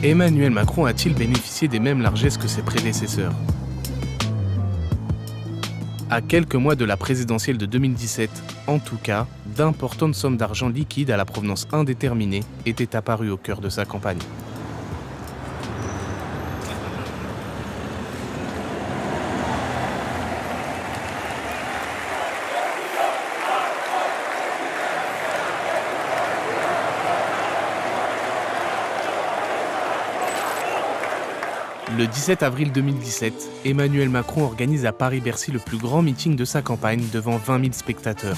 Emmanuel Macron a-t-il bénéficié des mêmes largesses que ses prédécesseurs ? À quelques mois de la présidentielle de 2017, en tout cas, d'importantes sommes d'argent liquide à la provenance indéterminée étaient apparues au cœur de sa campagne. Le 17 avril 2017, Emmanuel Macron organise à Paris-Bercy le plus grand meeting de sa campagne devant 20 000 spectateurs.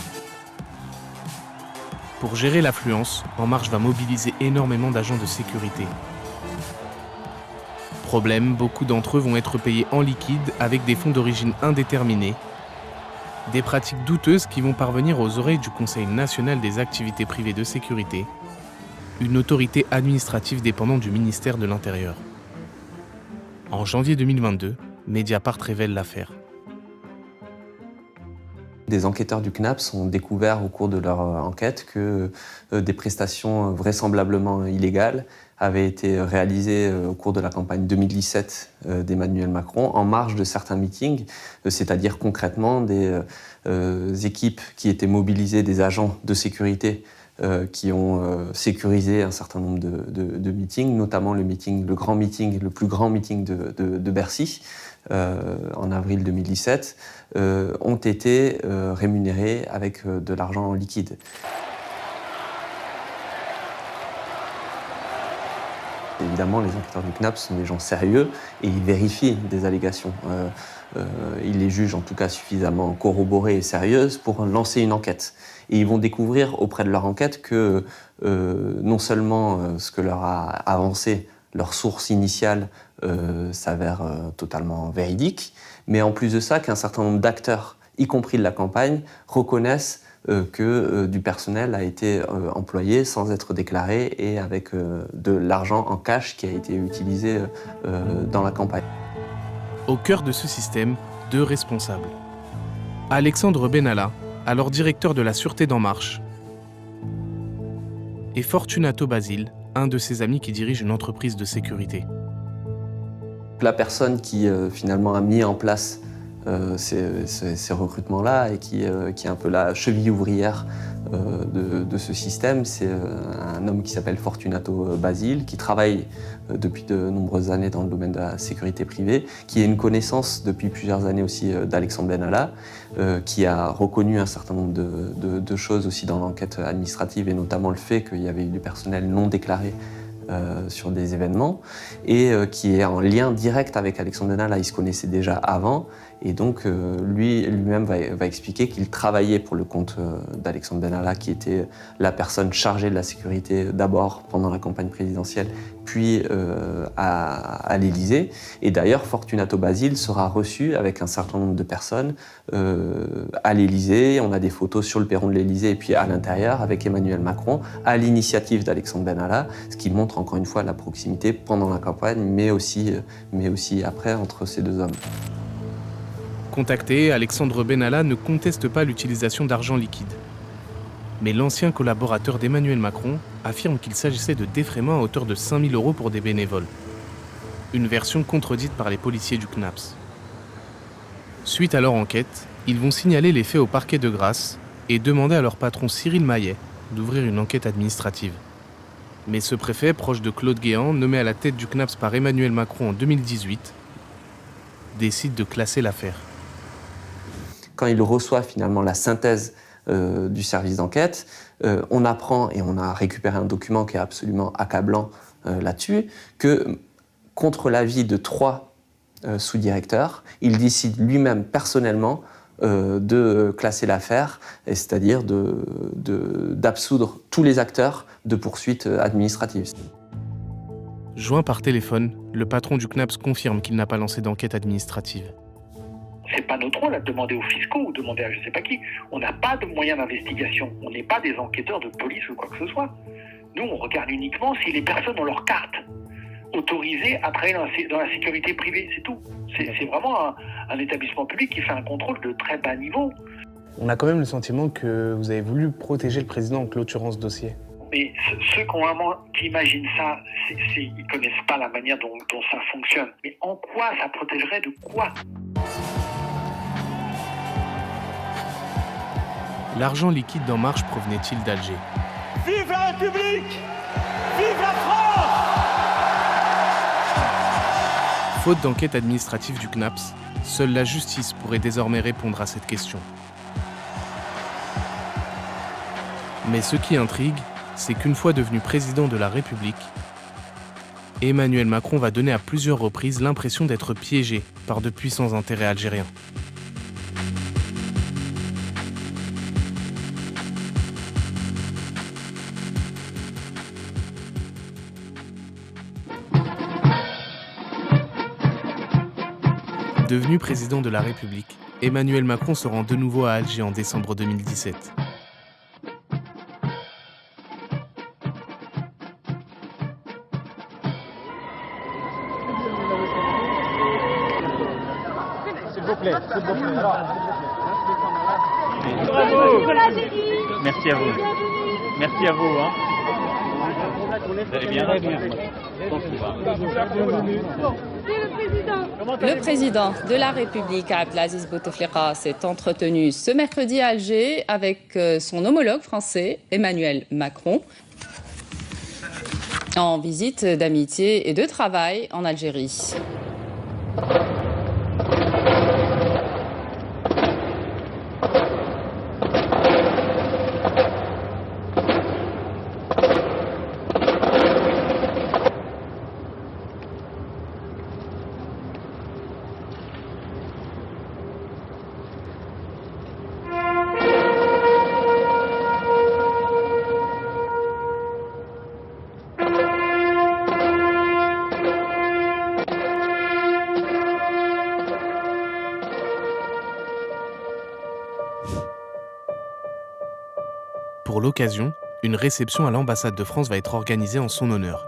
Pour gérer l'affluence, En Marche va mobiliser énormément d'agents de sécurité. Problème, beaucoup d'entre eux vont être payés en liquide avec des fonds d'origine indéterminés. Des pratiques douteuses qui vont parvenir aux oreilles du Conseil national des activités privées de sécurité, une autorité administrative dépendant du ministère de l'Intérieur. En janvier 2022, Mediapart révèle l'affaire. Des enquêteurs du CNAPS ont découvert au cours de leur enquête que des prestations vraisemblablement illégales avaient été réalisées au cours de la campagne 2017 d'Emmanuel Macron en marge de certains meetings, c'est-à-dire concrètement des équipes qui étaient mobilisées, des agents de sécurité qui ont sécurisé un certain nombre de meetings, notamment le plus grand meeting de Bercy en avril 2017, ont été rémunérés avec de l'argent en liquide. Évidemment, les enquêteurs du CNAPS sont des gens sérieux et ils vérifient des allégations. Ils les jugent en tout cas suffisamment corroborées et sérieuses pour lancer une enquête. Et ils vont découvrir auprès de leur enquête que non seulement ce que leur a avancé leur source initiale s'avère totalement véridique, mais en plus de ça, qu'un certain nombre d'acteurs, y compris de la campagne, reconnaissent que du personnel a été employé sans être déclaré et avec de l'argent en cash qui a été utilisé dans la campagne. Au cœur de ce système, deux responsables. Alexandre Benalla, alors directeur de la Sûreté d'En Marche, et Fortunato Basile, un de ses amis qui dirige une entreprise de sécurité. La personne qui finalement a mis en place ces recrutements-là et qui est un peu la cheville ouvrière de ce système, c'est un homme qui s'appelle Fortunato Basile, qui travaille depuis de nombreuses années dans le domaine de la sécurité privée, qui a une connaissance depuis plusieurs années aussi d'Alexandre Benalla, qui a reconnu un certain nombre de choses aussi dans l'enquête administrative, et notamment le fait qu'il y avait eu du personnel non déclaré sur des événements, et qui est en lien direct avec Alexandre Benalla. Il se connaissait déjà avant, et donc lui-même va expliquer qu'il travaillait pour le compte d'Alexandre Benalla, qui était la personne chargée de la sécurité d'abord pendant la campagne présidentielle, puis à l'Élysée. Et d'ailleurs, Fortunato Basile sera reçu avec un certain nombre de personnes à l'Élysée. On a des photos sur le perron de l'Élysée et puis à l'intérieur avec Emmanuel Macron, à l'initiative d'Alexandre Benalla, ce qui montre encore une fois la proximité pendant la campagne, mais aussi après entre ces deux hommes. Contacté, Alexandre Benalla ne conteste pas l'utilisation d'argent liquide. Mais l'ancien collaborateur d'Emmanuel Macron affirme qu'il s'agissait de défraiements à hauteur de 5 000 € pour des bénévoles. Une version contredite par les policiers du CNAPS. Suite à leur enquête, ils vont signaler les faits au parquet de Grasse et demander à leur patron Cyril Maillet d'ouvrir une enquête administrative. Mais ce préfet, proche de Claude Guéant, nommé à la tête du CNAPS par Emmanuel Macron en 2018, décide de classer l'affaire. Quand il reçoit finalement la synthèse du service d'enquête, on apprend, et on a récupéré un document qui est absolument accablant là-dessus, que contre l'avis de 3 sous-directeurs, il décide lui-même personnellement de classer l'affaire, c'est-à-dire d'absoudre tous les acteurs de poursuites administratives. Joint par téléphone, le patron du CNAPS confirme qu'il n'a pas lancé d'enquête administrative. C'est pas notre rôle à demander aux fiscaux ou demander à je sais pas qui. On n'a pas de moyens d'investigation. On n'est pas des enquêteurs de police ou quoi que ce soit. Nous, on regarde uniquement si les personnes ont leur carte autorisée à travailler dans la sécurité privée, c'est tout. C'est vraiment un établissement public qui fait un contrôle de très bas niveau. On a quand même le sentiment que vous avez voulu protéger le président en clôturant ce dossier. Mais ceux qui imaginent ça, ils connaissent pas la manière dont ça fonctionne. Mais en quoi ça protégerait de quoi? L'argent liquide d'En Marche provenait-il d'Alger? Vive la République! Vive la France! Faute d'enquête administrative du CNAPS, seule la justice pourrait désormais répondre à cette question. Mais ce qui intrigue, c'est qu'une fois devenu président de la République, Emmanuel Macron va donner à plusieurs reprises l'impression d'être piégé par de puissants intérêts algériens. Devenu président de la République, Emmanuel Macron se rend de nouveau à Alger en décembre 2017. S'il vous plaît. Merci à vous. Merci à vous. Hein. Vous allez bien. Le président de la République, Abdelaziz Bouteflika, s'est entretenu ce mercredi à Alger avec son homologue français, Emmanuel Macron, en visite d'amitié et de travail en Algérie. Pour l'occasion, une réception à l'ambassade de France va être organisée en son honneur.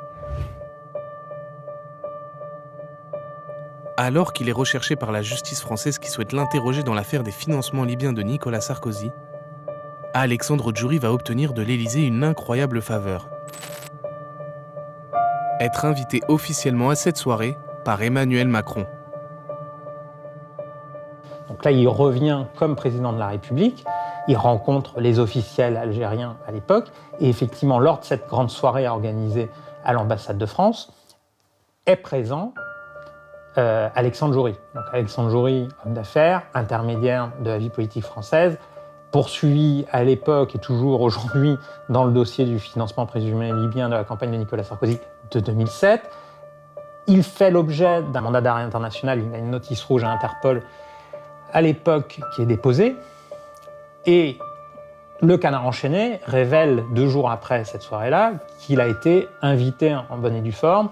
Alors qu'il est recherché par la justice française qui souhaite l'interroger dans l'affaire des financements libyens de Nicolas Sarkozy, Alexandre Djouri va obtenir de l'Élysée une incroyable faveur. Être invité officiellement à cette soirée par Emmanuel Macron. Donc là, il revient comme président de la République. Il rencontre les officiels algériens à l'époque. Et effectivement, lors de cette grande soirée organisée à l'ambassade de France, est présent Alexandre Djouri. Donc Alexandre Djouri, homme d'affaires, intermédiaire de la vie politique française, poursuivi à l'époque et toujours aujourd'hui dans le dossier du financement présumé libyen de la campagne de Nicolas Sarkozy de 2007. Il fait l'objet d'un mandat d'arrêt international, il a une notice rouge à Interpol à l'époque qui est déposée. Et le Canard enchaîné révèle 2 jours après cette soirée-là qu'il a été invité en bonne et due forme,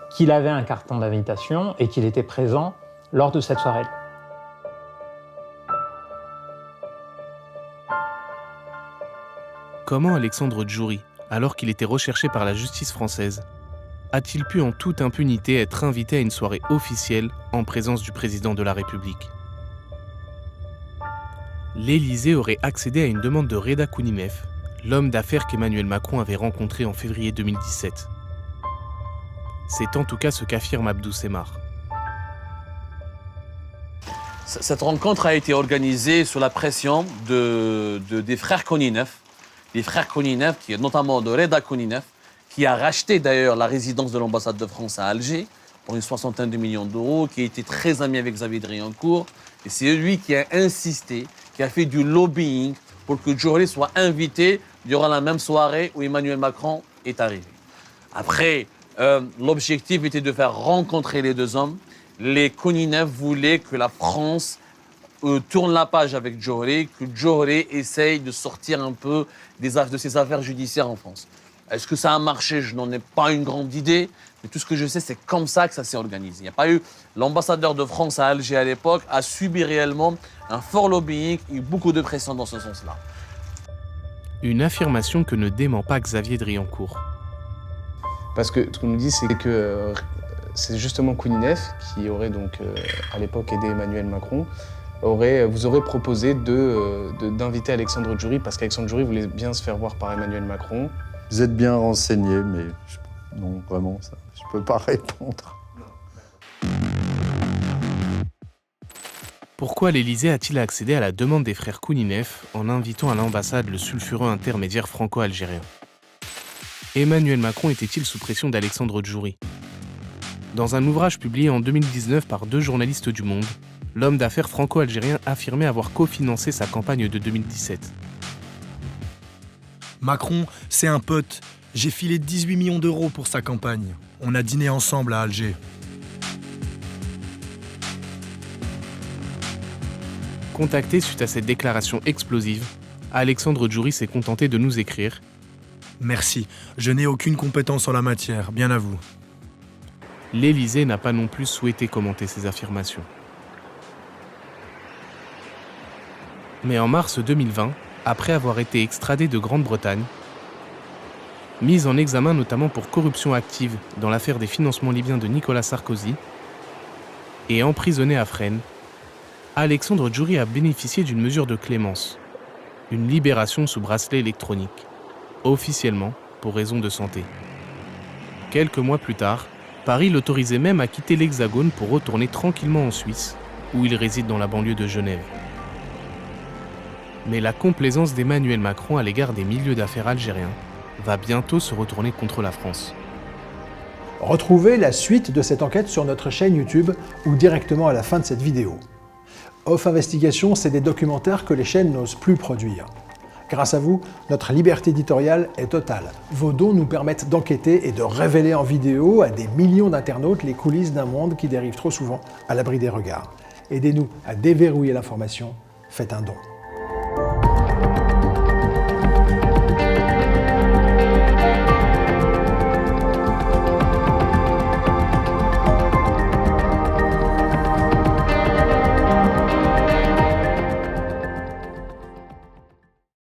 qu'il avait un carton d'invitation et qu'il était présent lors de cette soirée-là. Comment Alexandre Djouri, alors qu'il était recherché par la justice française, a-t-il pu en toute impunité être invité à une soirée officielle en présence du président de la République ? L'Élysée aurait accédé à une demande de Reda Kouninev, l'homme d'affaires qu'Emmanuel Macron avait rencontré en février 2017. C'est en tout cas ce qu'affirme Abdou Semar. Cette rencontre a été organisée sous la pression des frères Kouninev, les frères Kouninev, qui est notamment de Reda Kouninev, qui a racheté d'ailleurs la résidence de l'ambassade de France à Alger pour une 60aine de millions d'euros, qui était très ami avec Xavier Driancourt. Et c'est lui qui a insisté, qui a fait du lobbying pour que Djouri soit invité durant la même soirée où Emmanuel Macron est arrivé. Après, l'objectif était de faire rencontrer les 2 hommes. Les Kouninev voulaient que la France tourne la page avec Djouri, que Djouri essaye de sortir un peu de ses affaires judiciaires en France. Est-ce que ça a marché? Je n'en ai pas une grande idée, mais tout ce que je sais, c'est comme ça que ça s'est organisé. Il n'y a pas eu... L'ambassadeur de France à Alger à l'époque a subi réellement un fort lobbying et beaucoup de pression dans ce sens-là. Une affirmation que ne dément pas Xavier Driancourt. Parce que ce qu'on nous dit, c'est que c'est justement Kouninev qui aurait donc, à l'époque, aidé Emmanuel Macron, vous aurait proposé d'inviter Alexandre Djouri, parce qu'Alexandre Djouri voulait bien se faire voir par Emmanuel Macron, Vous êtes bien renseigné, mais non, vraiment, ça, je ne peux pas répondre. Pourquoi l'Élysée a-t-il accédé à la demande des frères Kouninef en invitant à l'ambassade le sulfureux intermédiaire franco-algérien? Emmanuel Macron était-il sous pression d'Alexandre Djouri? Dans un ouvrage publié en 2019 par 2 journalistes du Monde, l'homme d'affaires franco-algérien affirmait avoir cofinancé sa campagne de 2017. Macron, c'est un pote. J'ai filé 18 millions d'euros pour sa campagne. On a dîné ensemble à Alger. Contacté suite à cette déclaration explosive, Alexandre Djouri s'est contenté de nous écrire « Merci, je n'ai aucune compétence en la matière, bien à vous. » L'Élysée n'a pas non plus souhaité commenter ces affirmations. Mais en mars 2020, après avoir été extradé de Grande-Bretagne, mis en examen notamment pour corruption active dans l'affaire des financements libyens de Nicolas Sarkozy, et emprisonné à Fresnes, Alexandre Djouri a bénéficié d'une mesure de clémence, une libération sous bracelet électronique, officiellement pour raison de santé. Quelques mois plus tard, Paris l'autorisait même à quitter l'Hexagone pour retourner tranquillement en Suisse, où il réside dans la banlieue de Genève. Mais la complaisance d'Emmanuel Macron à l'égard des milieux d'affaires algériens va bientôt se retourner contre la France. Retrouvez la suite de cette enquête sur notre chaîne YouTube ou directement à la fin de cette vidéo. Off Investigation, c'est des documentaires que les chaînes n'osent plus produire. Grâce à vous, notre liberté éditoriale est totale. Vos dons nous permettent d'enquêter et de révéler en vidéo à des millions d'internautes les coulisses d'un monde qui dérive trop souvent à l'abri des regards. Aidez-nous à déverrouiller l'information, faites un don.